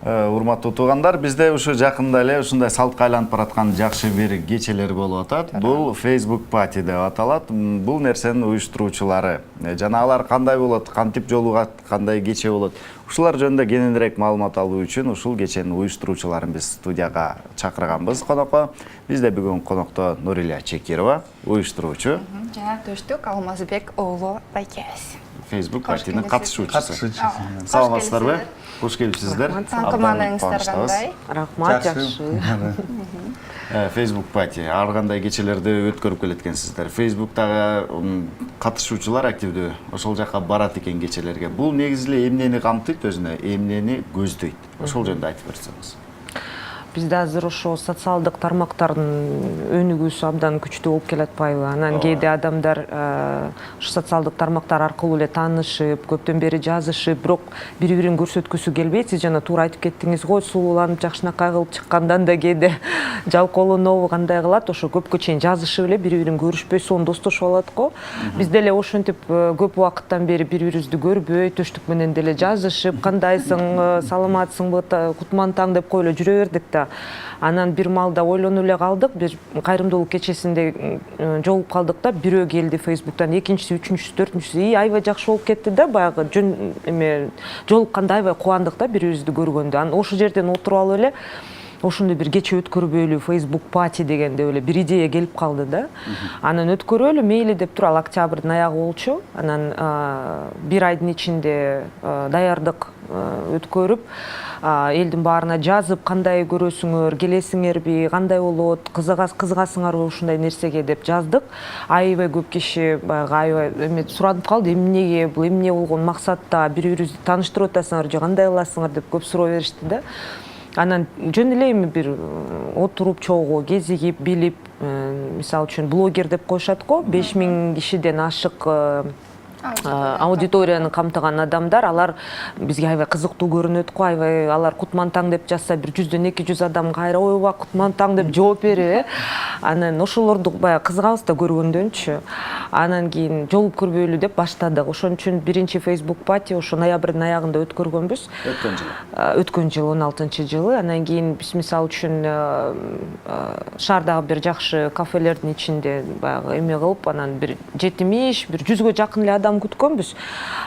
Урматтуу туугандар, бизде ушу жакында эле ушундай салтка айланып бараткан жакшы бир кечелер болуп атат. Бул Facebook Party деп аталат. Бул нерсенин уюштуруучулары. Жана алар кандай болот, кантип жолугат, кандай кече болот. Ушулар жөнүндө кененирээк маалымат алуу үчүн ушул кеченин уюштуруучуларын биз студияга чакырганбыз конокко. Бизде бүгүн конокто Нурилия Чекирова, уюштуруучу. Жана Төштүк Алмазбек уулу байкебиз. Facebook Party'nin катышуучусу. Саламатсыздарбы? Кош келипсиздер. Таанкыманыңыздар кандай? Рахмат, жакшы. Facebook Party ар кандай кечелерди өткөрүп келеткенсиздер. Facebook'тагы катышуучулар активдүү ошол жака барат экен кечелерге. Бул негизи эле эмнени камтыйт өзүнө, эмнени көздөйт? Ошол жөнүндө айтып берсеңиз. Бизде азыр ошо социалдык тармактардын өнүгүүсү абдан күчтүү болуп келатпайбы? Анан кээде адамдар ушу социалдык тармактар аркылуу эле таанышып, көптөн бери жазышып, бирок бири-бирин көрсөткүсү келбейт. Сиз жана туура айтып кеттиңиз го, сулууланып жакшынакай кылып чыккандан да кээде жалкоолонобу кандай кылат, ошо көпкө чейин жазышып эле бири-бирин көрүшпөй сонун достошуп алат го. Биз деле ошентип көп убакыттан бери бири-бирибизди көрбөй, Төштүк менен деле жазышып, кандайсың, саламатсыңбы, кутман таң деп койло жүрө бердик да. Анан бир маалда ойлонуп эле калдык, бир кайрымдуулук кечесинде жолугуп калдык да, бирөө келди Facebook'тан, экинчиси, үчүнчүсү, төртүнчүсү, аябай жакшы болуп кетти да, баягы жөн эме жолукканда аябай кубандык да бири-бирибизди көргөндө. Анан ошол жерден отуруп алып эле ошондой бир кече өткөрбөйлү Facebook Party деген деп эле бир идея келип калды да. Анан өткөрөлү мейли деп туруп, ал октябрдын аягы болчу. Анан бир айдын ичинде даярдык өткөрүп, элдин баарына жазып, кандай көрөсүңөр, келесиңерби, кандай болот, кызыгасыңарбы ушундай нерсеге деп жаздык. Аябай көп киши баягы аябай эме суранып калды, эмнеге бул, эмне болгон максатта, бири-бирибизди тааныштырып атасыңар же кандай кыласыңар деп көп суроо беришти да. Анан жөн эле эми бир отуруп чогуу кезигип билип, мисалы үчүн блогер деп коюшат го, 5000 кишиден ашык аудиторияны камтыган адамдар, алар бизге аябай кызыктуу көрүнөт го, аябай алар кутман таң деп жазса, бир 100-200 адам кайра ойба кутман таң деп жооп берип, анан ошолорду баягы кызыгабыз да көргөндөнчү. Анан кийин жолугуп көрбөйлү деп баштадык. Ошон үчүн биринчи Facebook Party ошо ноябрдын аягында өткөргөнбүз. Өткөн жылы 16-жылы. Анан кийин биз мисалы үчүн шаардагы бир жакшы кафелердин ичинде баягы эме кылып, анан бир 70, бир 100гө жакын эле адам күткөнбүз.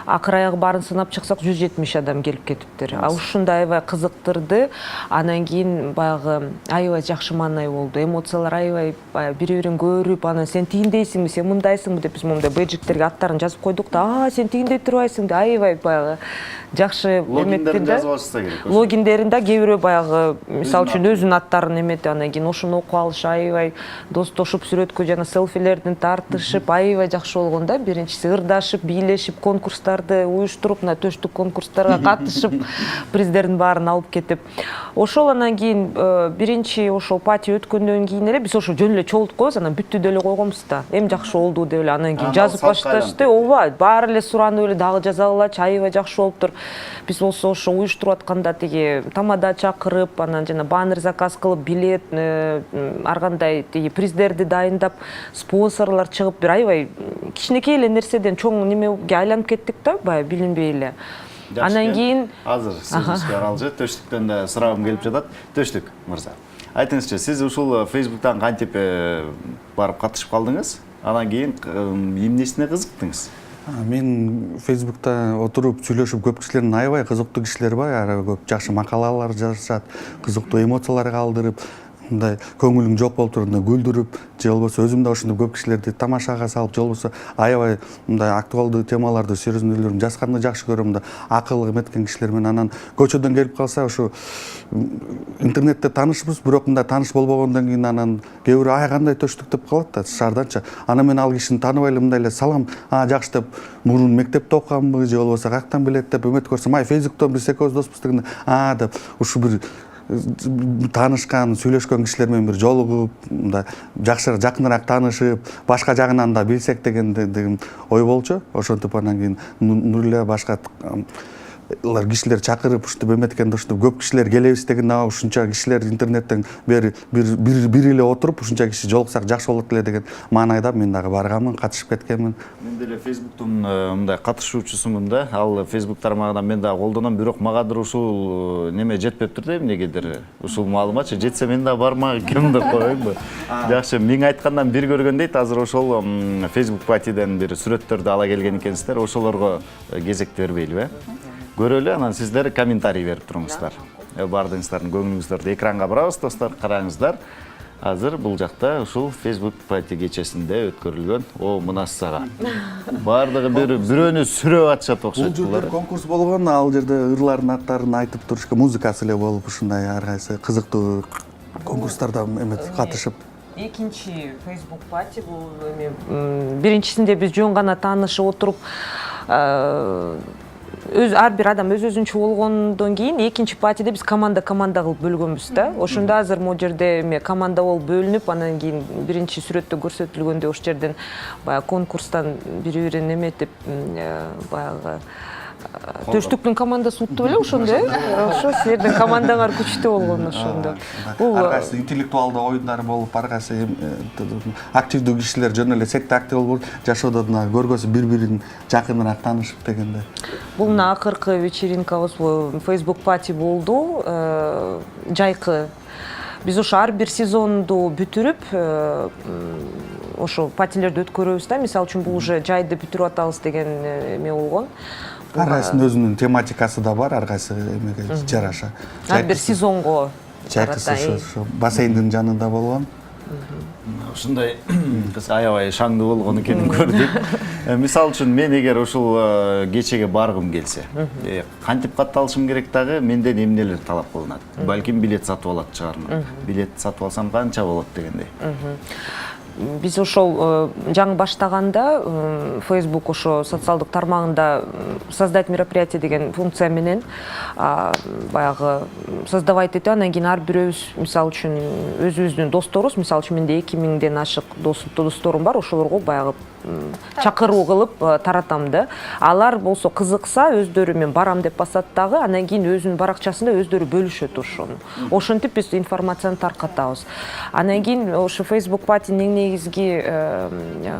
Акыр аягы баарын сынап чыксак 170 адам келип кетиптир. Ушундай аябай кызыктырды. Анан кийин баягы аябай жакшы маанай болду. Эмоциялар аябай бири-бирин көрүп, анан сен тигиндейсиңби, сен мындайсыңбы деп биз момундай бейджиктерге аттарын жазып койдук да, сен тигиндей турбайсың да, аябай баягы жакшы эметти да. Логиндерин да кээ бирөө баягы мисалы үчүн өзүнүн аттарын эметип, анан кийин ошону окуп алыш, аябай достошуп, сүрөткө жана селфилердин тартышып, аябай жакшы болгон да. Биринчиси ырдашып, бийлешип, конкурстарды уюштуруп, мына Төштүк конкурстарга катышып, приздердин баарын алып кетип. Ошол анан кийин биринчи ошол пати өткөндөн кийин эле биз ошо жөн эле чогултуп коебуз, анан бүттү деле койгонбуз да. Эми жакшы болду деп эле, анан кийин жазып башташты. Ооба, баары эле суранып эле дагы жазалачы, аябай жакшы болуптур. Биз болсо ошо уюштуруп атканда тиги тамада чакырып, анан жана баннер заказ кылып, билет, ар кандай тиги приздерди дайындап, спонсорлор чыгып, бир аябай кичинекей эле нерседен чоң немеге айланып кеттик да, баягы билинбей эле. Анан кийин азыр сизге аралжы Төштүктөн да сурагым келип жатат. Төштүк мырза, айтыңызчы, сиз ушул Facebook'тан кантип барып катышып калдыңыз? Анан кийин эмнесине кызыктыңыз? Мен Facebook'та отуруп сүйлөшүп, көп кишилердин аябай кызыктуу кишилер бар, көп жакшы макалалар жазышат, кызыктуу эмоциялар калтырып, мындай көңүлүң жок болуп турганда күлдүрүп, же болбосо өзүм да ошондой көп кишилерди тамашага салып, же болбосо аябай мындай актуалдуу темаларды, сөзүндүлөрүн жазганды жакшы көрөм да, акыл эметкен кишилер менен. Анан көчөдөн келип калса, ушу интернетте таанышпыз, бирок мындай тааныш болбогондон кийин анан кээ бирөө ай кандай Төштүк деп калат да, шаарданчы. Анан мен ал кишини тааныбай эле мындай эле салам, жакшы деп, мурун мектепте окуганбы, же болбосо каяктан билет деп үмүт көрсөм, Facebook'тон биз экөөбүз доспуз дегенде, деп ушу бир таанышкан, сүйлөшкөн кишилер менен бир жолугуп, мындай жакыныраак таанышып, башка жагынан да билсек деген ой болчу. Ошентип анан кийин Нурилия башка кишилер чакырып ушинтип эметкенде ушинтип көп кишилер келебиз деген ушунча кишилер интернеттен бери бир эле отуруп ушунча киши жолуксак жакшы болот эле деген маанайда мен дагы барганмын, катышып кеткенмин. Мен деле Facebooktун мындай катышуучусумун да. Ал Facebook тармагынан мен дагы колдоном, бирок магадыр ушул неме жетпептир да эмнегедир. Ушул маалыматчы жетсе мен да бармак экенмин деп коеюнбу. Жакшы, миң айткандан бир көргөн дейт. Азыр ошол Facebook патиден бир сүрөттөрдү ала келген экенсиздер. Ошолорго кезек бербейлиби? Көрөлү, анан сиздер комментарий берип туруңуздар. Бардыгыңыздардын көңүлүңүздөрдү экранга барабыз, достор, караңыздар. Азыр бул жакта ушул Facebook пати кечесинде өткөрүлгөн мунассага. Бардыгы бирөөнү сүрөп атышат окшойт. Бул жерде конкурс болгон, ал жерде ырлардын аттарын айтып турушка музыкасы эле болуп ушундай ар кайсы кызыктуу конкурстарда катышып. Экинчи Facebook пати бул биринчисинде биз жөн гана таанышып отуруп ар бир адам өзүнчө болгондон кийин экинчи патиде биз команда кылып бөлгөнбүз да. Ошондо азыр могу жерде команда болуп бөлүнүп, анан кийин биринчи сүрөттө көрсөтүлгөндөй ош жерден баягы конкурстан бири-бирин эметип баягы Төштүктүн командасы утту беле ошондо, ошо силердин командаңар күчтүү болгон ошондо. Бул ар кайсы интеллектуалдуу оюндар болуп, ар кайсы активдүү кишилер жөн эле сетте актив болуп, жашоодо көргөсү бири-бирин жакыныраак таанышып дегенде. Бул мына акыркы вечеринкабыз Facebook пати болду, жайкы. Биз ошо ар бир сезонду бүтүрүп, ошо патилерди өткөрөбүз да. Мисалы үчүн бул уже жайды бүтүрүп атабыз деген эме болгон. Ар кайсынын өзүнүн тематикасы да бар, ар кайсы эмеге жараша. Ар бир сезонго. Жайкысы ошо бассейндин жанында болгон. Ушундай аябай шаңдуу болгон экенин көрдүк. Мисалы үчүн мен эгер ушул кечеге баргым келсе, кантип катталышым керек дагы, менден эмнелер талап кылынат? Балким билет сатып алат чыгармын. Билет сатып алсам канча болот дегендей. Биз ошол жаңы баштаганда Facebook ошо социалдык тармагында создать мероприятие деген функция менен баягы создавать этип, анан кийин ар бирөөбүз мисалы үчүн өзүбүздүн досторубуз, мисалы үчүн менде 2000ден ашык досторум бар, ошолорго баягы чакыруу кылып таратам да. Алар болсо кызыкса өздөрү мен барам деп басат дагы, анан кийин өзүнүн баракчасында өздөрү бөлүшөт ошону. Ошентип биз информацияны таркатабыз. Анан кийин ошо Facebook патинин негизги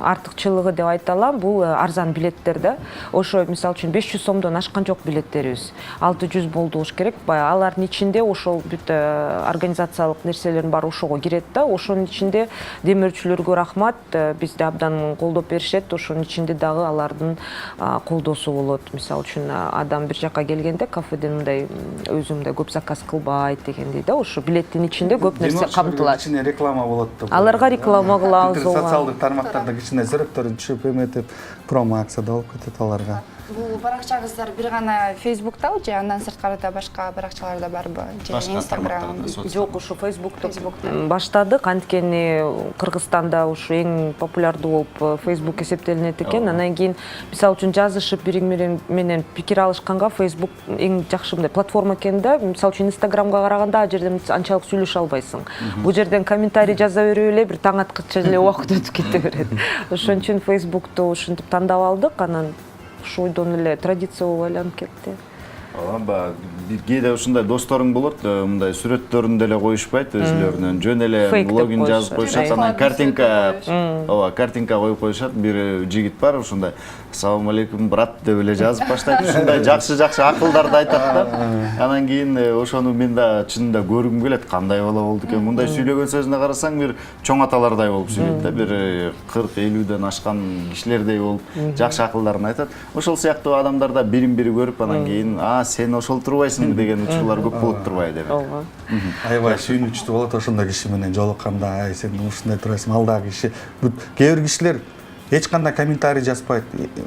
артыкчылыгы деп айта алам, бул арзан билеттер да. Ошо мисалы үчүн 500 сомдон ашкан жок билеттерибиз. 600 болуш керек. Баягы алардын ичинде ошол бүт организациялык нерселердин баары ошого кирет да. Ошонун ичинде демөөрчүлөргө рахмат, бизди абдан колдоп беришет. Ошонун ичинде дагы алардын колдоосу болот. Мисалы үчүн адам бир жака келгенде кафеден мындай өзү мындай көп заказ кылбайт дегендей да. Ошо билеттин ичинде көп нерсе камтылат. Ичине реклама болот да. Аларга реклама кылабыз. Социалдык тармактарда кичине сүрөттөрүн түшүп эметип, промо акцияда болуп кетет аларга. Бул баракчаңыздар бир гана Facebook'та же андан сырткарыда башка баракчаларда барбы? Же Instagram? Жок, ошо Facebook'та баштадык. Анткени Кыргызстанда ушу эң популярдуу болуп Facebook эсептелинет экен. Анан кийин мисалы үчүн жазышып бири менен пикир алышканга Facebook эң жакшы мындай платформа экен да. Мисалы үчүн Instagramга караганда ал жерден анчалык сүйлөшө албайсың. Бул жерден комментарий жаза берип эле бир таң аткыча эле убакыт өтүп кете берет. Ошон үчүн Facebook'ту ушинтип тандап алдык. Анан ошойдон эле традиция болуп айланып кетти. Кээде ушундай досторуң болот, мындай сүрөттөрүн деле коюшпайт өзүлөрүнүн, жөн эле блогин жазып коюшат, анан картинка коюп коюшат. Бир жигит бар ушундай "Ассаламу алейкум, брат" деп эле жазып баштайт. Ушундай жакшы акылдарды айтат да. Анан кийин ошону мен да чынында көргүм келет, кандай болду экен. Мындай сүйлөгөн сөзүнө карасаң бир чоң аталардай болуп сүйлөйт да, бир 40-50ден ашкан кишилердей болуп жакшы акылдарын айтат. Ошол сыяктуу адамдарда бирин-бири көрүп, анан кийин сен ошол турбайсың деген учурлар көп болуп турбайбы деп. Аябай сүйүнүчтүү болот ошондой киши менен жолукканда, ай сен ушундай турасың, алдагы киши. Кээ бир кишилер эч кандай комментарий жазбайт,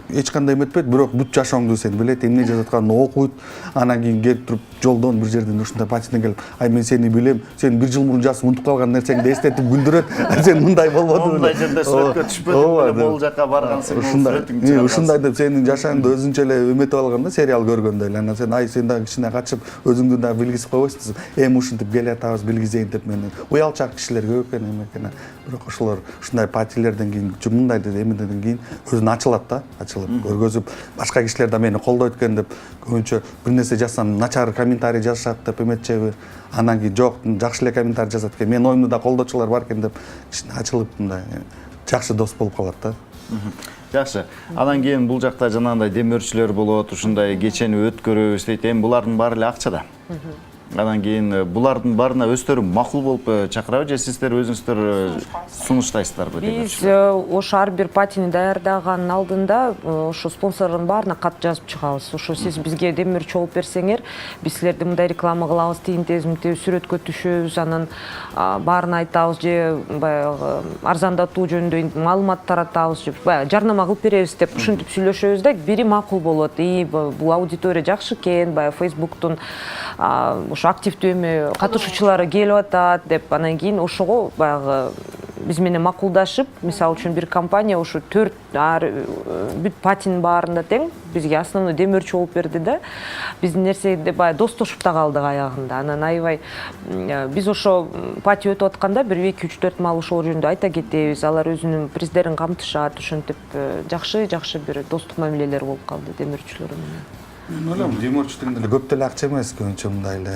эч кандай эметпейт, бирок бүт жашооңду сен билет, эмне жазып атканын окуйт, анан кийин келип туруп жолдон бир жерден ушундай патиден келип, ай мен сени билем, сен бир жыл мурун жазып унутуп калган нерсеңди эстетип күлдүрөт, сен мындай болбодуң. Мындай жерде сүрөткө түшпөдүң, могул жака баргансың, сүрөтүңдү чыгаргансың. Ушундай деп сенин жашооңду өзүнчө эле эметип алганда, сериал көргөндөй эле. Анан сен ай сен дагы кичине катышып, өзүңдү дагы билгизип койбойсуңбу? Эми ушинтип келе атабыз, билгизейин деп мени. Уялчак кишилер көп экен, бирок ошолор ушундай патилерден кийин мындай деди, бермеден кийин өзүн ачылат да, ачылып көргөзүп, башка кишилер да мени колдойт экен деп көбүнчө бир нерсе жазсам начар комментарий жазышат деп эметчеби, анан кийин жок, жакшы эле комментарий жазат экен, менин оюмду да колдоочулар бар экен деп кичине ачылып мындай жакшы дос болуп калат да. Жакшы. Анан кийин бул жакта жанагындай демөөрчүлөр болот, ушундай кечени өткөрөбүз дейт. Эми булардын баары эле акчада. Анан кийин булардын баарына өздөрү макул болуп чакырабы же сиздер өзүңүздөр сунуштайсыздарбы? Биз ошо ар бир патини даярдаганын алдында ошо спонсордун баарына кат жазып чыгабыз. Ошо сиз бизге демөөрчү болуп берсеңер, биз силерди мындай реклама кылабыз, тигинтезимти сүрөткө түшөбүз, анан баарына айтабыз же баягы арзандатуу жөнүндө маалымат таратабыз же баягы жарнама кылып беребиз деп ушинтип сүйлөшөбүз да, бири макул болот. Бул аудитория жакшы экен, баягы Facebooktун активдүү эме катышуучулары келип атат деп, анан кийин ошого баягы биз менен макулдашып, мисалы үчүн бир компания ошо 4 бүт патинин баарында тең бизге основной демөөрчү болуп берди да. Биздин нерседе баягы достошуп да калдык аягында. Анан аябай биз ошо пати өтүп атканда бир 2-3-4 маал ошол жөнүндө айта кетебиз. Алар өзүнүн приздерин камтышат, ошентип жакшы бир достук мамилелер болуп калды демөөрчүлөр менен. Мен ойлойм, демөөрчү дегенде көп деле акча эмес, көбүнчө мындай эле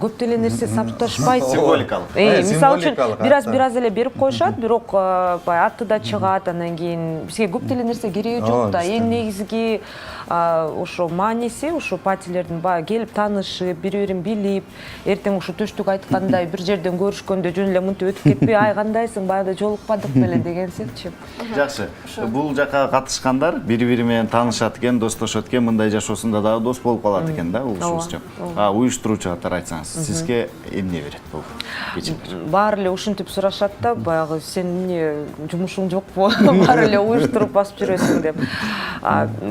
көп деле нерсе сапташпайт. Символикалык. Мисалы үчүн бираз эле берип коюшат, бирок баягы аты да чыгат, анан кийин бизге көп деле нерсе кереги жок да. Эң негизги ошо мааниси ошо патилердин баягы келип таанышып, бири-бирин билип, эртең ошо төштүк айткандай бир жерден көрүшкөндө жөн эле мынтип өтүп кетпей, ай кандайсың, баягыда жолукпадык беле деген сетчи. Жакшы. Бул жака катышкандар бири-бири менен таанышат экен, достошот экен, мындай жашоосунда дагы дос болуп калат экен да, ушубузчу. Уюштуруучу катары айтсаңыз, сизге эмне берет бул кечилер? Баары эле ушинтип сурашат да, баягы сен эмне жумушуң жокпу? Баары эле уюштуруп басып жүрөсүң деп.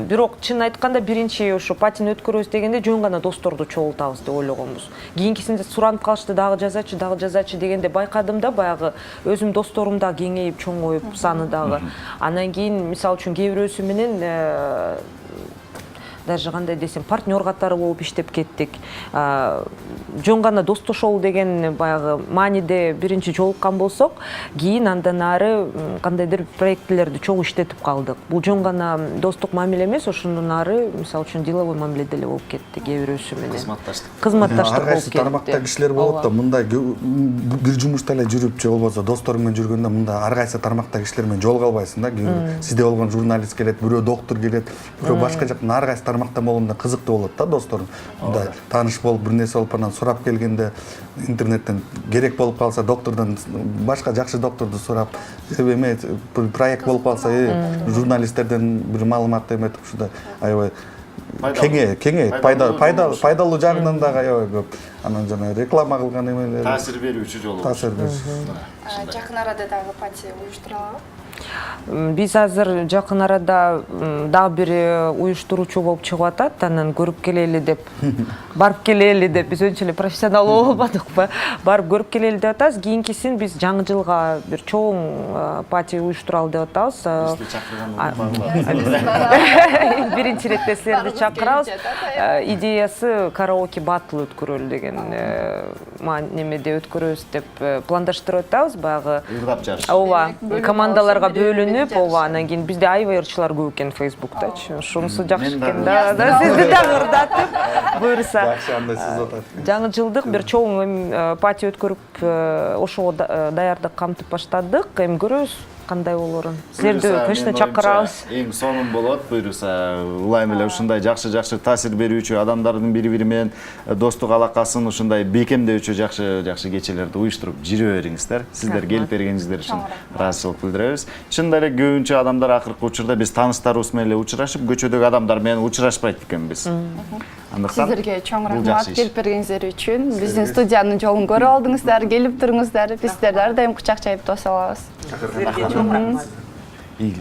Бирок чын айтканда биринчи ошо патини өткөрөбүз дегенде жөн гана досторду чогултабыз деп ойлогонбуз. Кийинкисинде суранып калышты, дагы жазачы дегенде байкадым да, баягы өзүм досторум да кеңейип, чоңоюп, саны дагы. Анан кийин мисалы үчүн кээ бирөөсү менен даже кандай десем партнер катары болуп иштеп кеттик. Жөн гана достошолу деген баягы мааниде биринчи жолуккан болсок, кийин андан ары кандайдыр проектлерди чогуу иштетип калдык. Бул жөн гана достук мамиле эмес, ошондон ары мисалы үчүн деловой мамиле деле болуп кетти кээ бирөөсү менен. Кызматташтык болуп кетти. Тармакта кишилер болот да, мындай бир жумушта эле жүрүп же болбосо достору менен жүргөндө мындай ар кайсы тармакта кишилер менен жолуга албайсың да. Сизде болгон журналист келет, бирөө доктор келет, бирөө башка жактан ар кайсы тармакта болгондо кызыктуу болот да досторун. Мындай тааныш болуп бир нерсе болуп анан сурап келгенде интернеттен керек болуп калса доктордон башка жакшы докторду сурап, эме проект болуп калса, журналисттерден бир маалымат эметип ушундай аябай кеңейет, пайдалуу жагынан дагы аябай көп. Анан жана реклама кылган эмелер. Таасир берүүчү жолу. Таасир берүүчү. Жакын арада дагы пати уюштуралабы? Биз азыр жакын арада дагы бир уюштуруучу болуп чыгып атат, анан көрүп келели деп, барып келели деп, биз өнчө эле профессионал болбодукпу, барып көрүп келели деп атабыз. Кийинкисин биз жаңы жылга бир чоң пати уюштуралы деп атабыз. Бизди чакырган биринчи иретте силерди чакырабыз. Идеясы караоке батл өткөрөлү деген немеде өткөрөбүз деп пландаштырып атабыз. Баягы ырдап жарыш. Ооба, командаларга бөлүнүп, анан кийин бизде аябай ырчылар көп экен Facebook'тачы. Ошонусу жакшы экен да. Сизди дагы ырдатып, буюрса. Жакшы, андай сиз атат. Жаңы жылдык бир чоң пати өткөрүп, ошого даярдык камтып баштадык. Эми көрөбүз кандай болорун. Силерди конечно чакырабыз. Эң сонун болот, буюрса. Улайм эле ушундай жакшы таасир берүүчү адамдардын бири-бири менен достук алакасын ушундай бекемдөөчү жакшы кечелерди уюштуруп жүрө бериңиздер. Сиздер келип бергениңиздер үчүн ыраазычылык билдиребиз. Чындап эле көбүнчө адамдар акыркы учурда биз тааныштарыбыз менен эле учурашып, көчөдөгү адамдар менен учурашпайт экенбиз. Андыктан сиздерге чоң рахмат келип бергениңиздер үчүн. Биздин студиянын жолун көрүп алдыңыздар, келип туруңуздар. Биз сиздерди ар дайым кучак чайып тосо алабыз. Рахмат.